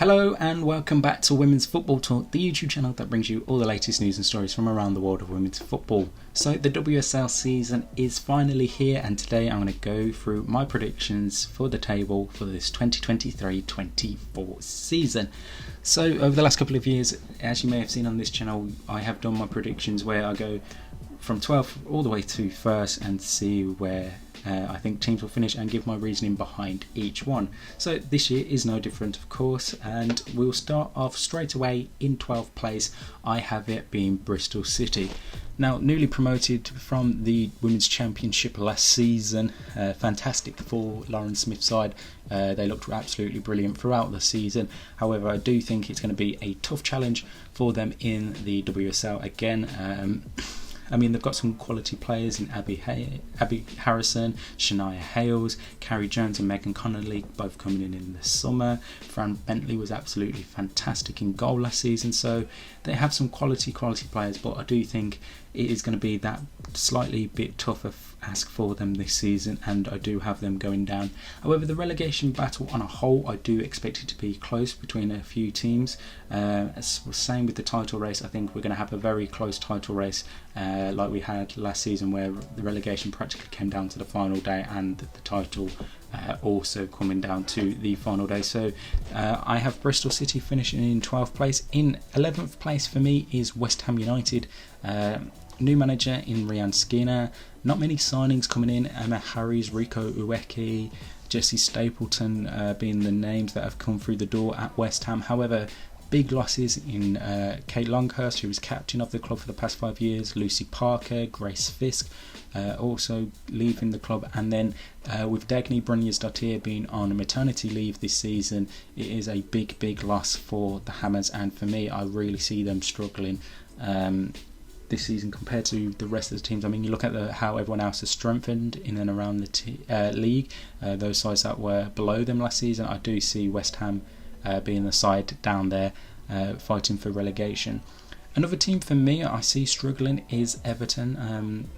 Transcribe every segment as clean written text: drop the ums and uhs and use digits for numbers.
Hello and welcome back to Women's Football Talk, the YouTube channel that brings you all the latest news and stories from around the world of women's football. So the WSL season is finally here, and today I'm going to go through my predictions for the table for this 2023-24 season. So over the last couple of years, as you may have seen on this channel, I have done my predictions where I go from 12th all the way to 1st and see where I think teams will finish and give my reasoning behind each one. So this year is no different, of course, and we'll start off straight away in 12th place. I have it being Bristol City. Now, newly promoted from the Women's Championship last season, fantastic for Lauren Smith's side. They looked absolutely brilliant throughout the season. However, I do think it's going to be a tough challenge for them in the WSL again. I mean, they've got some quality players in Abby Harrison, Shania Hales, Carrie Jones and Megan Connolly, both coming in the summer. Fran Bentley was absolutely fantastic in goal last season. So they have some quality players, but I do think it is going to be that slightly bit tougher ask for them this season, and I do have them going down. However, the relegation battle on a whole, I do expect it to be close between a few teams. Same with the title race. I think we're going to have a very close title race like we had last season, where the relegation practically came down to the final day and the title also coming down to the final day. So I have Bristol City finishing in 12th place. In 11th place for me is West Ham United. New manager in Rhian Skinner. Not many signings coming in. Emma Harries, Rico Ueki, Jessie Stapleton being the names that have come through the door at West Ham. However, big losses in Kate Longhurst, who was captain of the club for the past 5 years, Lucy Parker, Grace Fisk also leaving the club, and then with Dagny Brunjes-Dottir being on maternity leave this season, it is a big loss for the Hammers, and for me, I really see them struggling this season compared to the rest of the teams. I mean, you look at how everyone else has strengthened in and around the league, those sides that were below them last season. I do see West Ham being the side down there fighting for relegation. Another team for me I see struggling is Everton.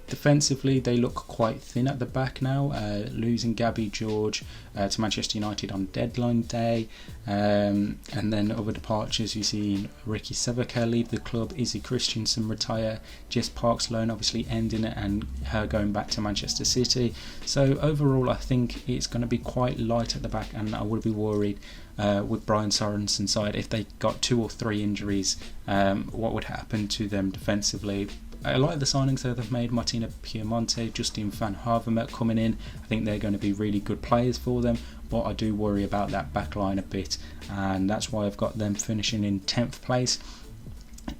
Defensively, they look quite thin at the back now, losing Gabby George to Manchester United on deadline day, and then other departures. You see Ricky Severker leave the club, Izzy Christensen retire, Jess Park's loan obviously ending it, and her going back to Manchester City. So overall, I think it's going to be quite light at the back, and I would be worried with Brian Sorensen's side if they got 2 or 3 injuries, what would happen to them defensively. I like the signings that they've made. Martina Piemonte, Justine van Havermet coming in. I think they're going to be really good players for them, but I do worry about that back line a bit, and that's why I've got them finishing in 10th place.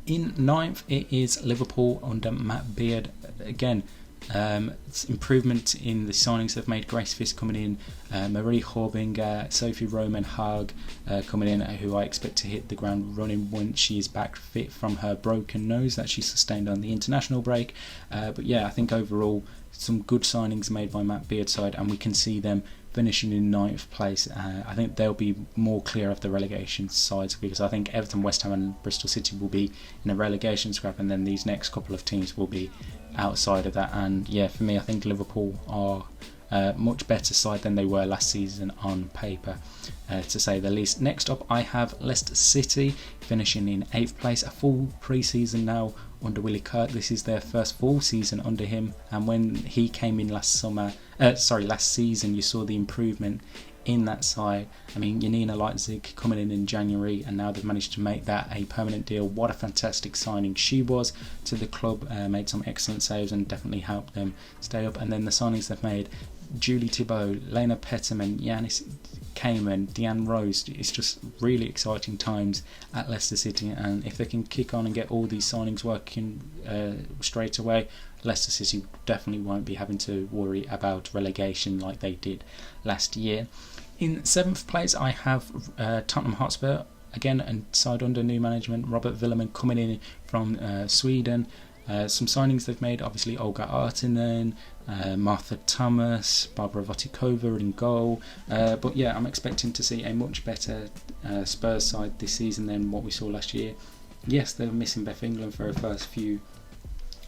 In 9th, it is Liverpool under Matt Beard. Again, it's improvement in the signings they've made. Grace Fisk coming in, Marie Horbinger, Sophie Roman Haag coming in, who I expect to hit the ground running once she is back fit from her broken nose that she sustained on the international break. But yeah, I think overall some good signings made by Matt Beard's side, and we can see them finishing in 9th place. I think they'll be more clear of the relegation sides, because I think Everton, West Ham and Bristol City will be in a relegation scrap, and then these next couple of teams will be outside of that. And yeah, for me, I think Liverpool are a much better side than they were last season on paper, to say the least. Next up, I have Leicester City finishing in 8th place. A full pre-season now under Willie Kirk. This is their first full season under him, and when he came in last season, you saw the improvement in that side. I mean, Janina Leipzig coming in January, and now they've managed to make that a permanent deal. What a fantastic signing she was to the club. Made some excellent saves and definitely helped them stay up. And then the signings they've made: Julie Thibault, Lena Petterman, Yanis Cayman, Deanne Rose. It's just really exciting times at Leicester City, and if they can kick on and get all these signings working straight away, Leicester City definitely won't be having to worry about relegation like they did last year. In 7th place, I have Tottenham Hotspur, again a side under new management. Robert Villeman coming in from Sweden. Some signings they've made, obviously Olga Artinen, Martha Thomas, Barbara Votikova in goal. But yeah, I'm expecting to see a much better Spurs side this season than what we saw last year. Yes, they were missing Beth England for her first few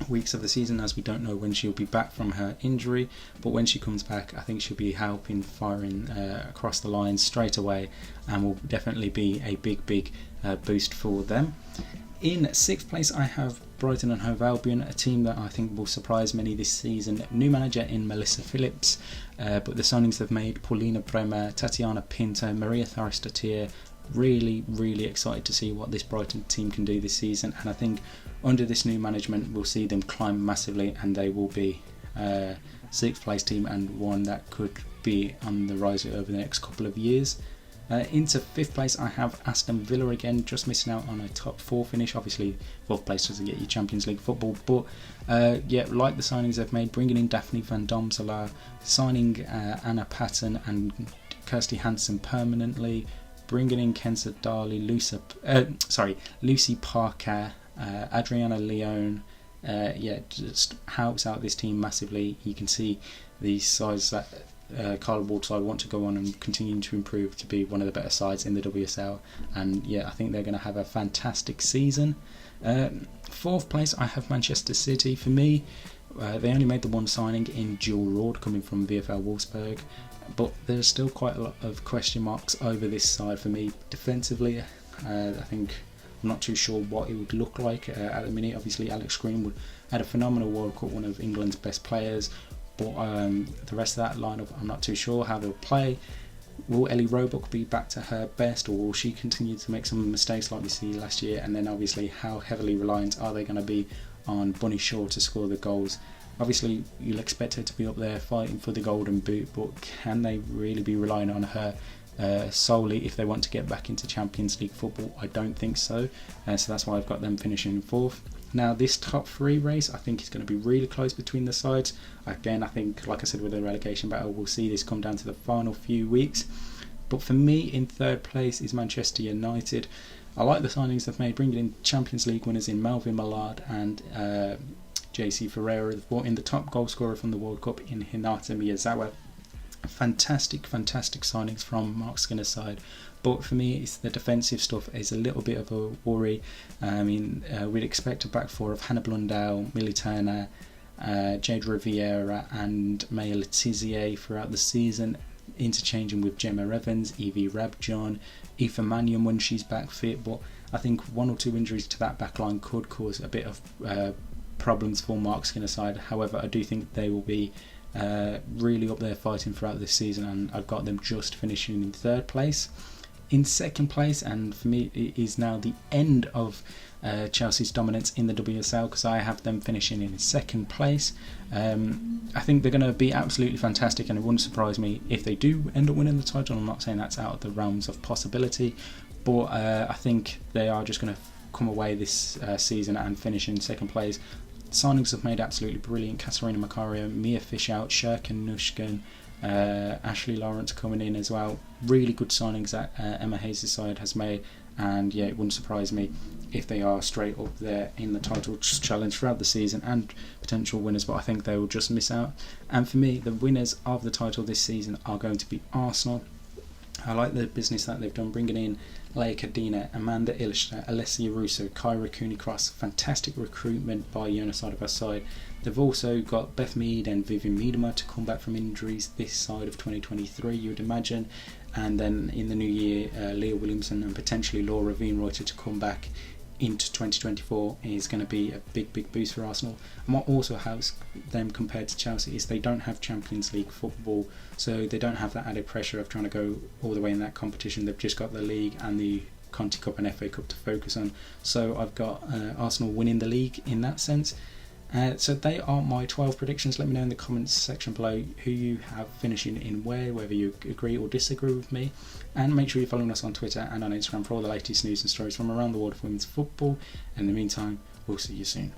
weeks of the season, as we don't know when she'll be back from her injury, but when she comes back I think she'll be firing across the lines straight away, and will definitely be a big boost for them. In 6th place I have Brighton and Hove Albion, a team that I think will surprise many this season. New manager in Melissa Phillips, but the signings they've made, Paulina Bremer, Tatiana Pinto, Maria Tharistatir, really excited to see what this Brighton team can do this season, and I think under this new management we'll see them climb massively, and they will be a 6th place team and one that could be on the rise over the next couple of years. Into 5th place I have Aston Villa again, just missing out on a top 4 finish. Obviously 4th place doesn't get you Champions League football, but like the signings they've made, bringing in Daphne van Domselaar, signing Anna Patton and Kirsty Hansen permanently, bringing in Kenza Darley, Lucy Parker, Adriana Leone, just helps out this team massively. You can see the sides that Carla Ward want to go on and continue to improve to be one of the better sides in the WSL, and I think they're going to have a fantastic season. 4th place I have Manchester City. For me, they only made the one signing in Jill Roord coming from VfL Wolfsburg, but there's still quite a lot of question marks over this side for me. Defensively, I think I'm not too sure what it would look like at the minute. Obviously Alex Greenwood had a phenomenal World Cup, one of England's best players, but the rest of that lineup I'm not too sure how they'll play. Will Ellie Roebuck be back to her best, or will she continue to make some mistakes like we see last year? And then obviously how heavily reliant are they going to be on Bunny Shaw to score the goals? Obviously you'll expect her to be up there fighting for the golden boot, but can they really be relying on her solely if they want to get back into Champions League football? I don't think so. So that's why I've got them finishing 4th. Now this top 3 race I think is going to be really close between the sides. Again, I think, like I said with the relegation battle, we'll see this come down to the final few weeks. But for me, in 3rd place is Manchester United. I like the signings they've made, bringing in Champions League winners in Melvin Millard and JC Ferreira. They've brought in the top goal scorer from the World Cup in Hinata Miyazawa. Fantastic signings from Mark Skinner's side, but for me it's the defensive stuff is a little bit of a worry. We'd expect a back 4 of Hannah Blundell, Millie Turner, Jade Riviera and Maya Letizier throughout the season, interchanging with Gemma Evans, Evie Rabjohn, Aoife Mannion when she's back fit, but I think 1 or 2 injuries to that backline could cause a bit of problems for Mark Skinner's side. However, I do think they will be really up there fighting throughout this season, and I've got them just finishing in 3rd place. In 2nd place, and for me it is now the end of Chelsea's dominance in the WSL, because I have them finishing in 2nd place. I think they're going to be absolutely fantastic, and it wouldn't surprise me if they do end up winning the title. I'm not saying that's out of the realms of possibility, but I think they are just going to come away this season and finish in 2nd place. Signings have made absolutely brilliant. Katarina Macario, Mia Fishout, Shirkan Nushkin, Ashley Lawrence coming in as well. Really good signings that Emma Hayes' side has made, and it wouldn't surprise me if they are straight up there in the title challenge throughout the season and potential winners, but I think they will just miss out. And for me, the winners of the title this season are going to be Arsenal. I like the business that they've done, bringing in Leia Cadena, Amanda Ilster, Alessia Russo, Kyra Cooney-Cross. Fantastic recruitment by Jonas side. They've also got Beth Mead and Vivian Miedema to come back from injuries this side of 2023, you would imagine. And then in the new year, Leah Williamson and potentially Laura Wienreuter to come back into 2024 is going to be a big boost for Arsenal. And what also helps them compared to Chelsea is they don't have Champions League football, so they don't have that added pressure of trying to go all the way in that competition. They've just got the league and the Conti Cup and FA Cup to focus on. So I've got Arsenal winning the league in that sense. So they are my 12 predictions. Let me know in the comments section below who you have finishing in whether you agree or disagree with me. And make sure you're following us on Twitter and on Instagram for all the latest news and stories from around the world of women's football. In the meantime, we'll see you soon.